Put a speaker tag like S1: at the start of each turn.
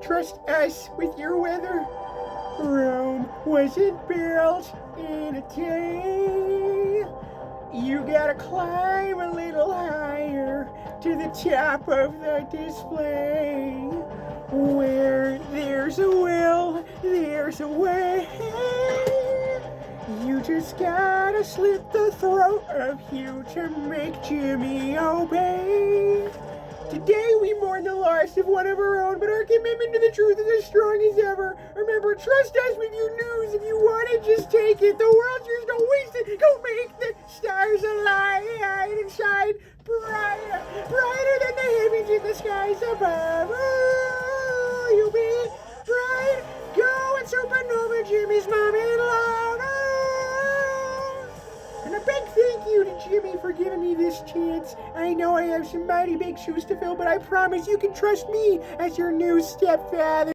S1: Trust us with your weather. Rome wasn't built in a day. You gotta climb a little higher to the top of the display. Where there's a will, there's a way. You just gotta slit the throat of Hugh to make Jimmy obey. Today we mourn the loss of one of our own, but our commitment to the truth is as strong as ever. Remember, trust us with your news. If you want it, just take it. The world's yours, don't waste it. Go make the stars align and shine brighter, brighter than the heavens in the skies above. Oh, you'll be bright. Go and supernova Jimmy's mom in love. Oh. And a big thank you to Jimmy for giving me this chance. I know I have some mighty big shoes to fill, but I promise you can trust me as your new stepfather.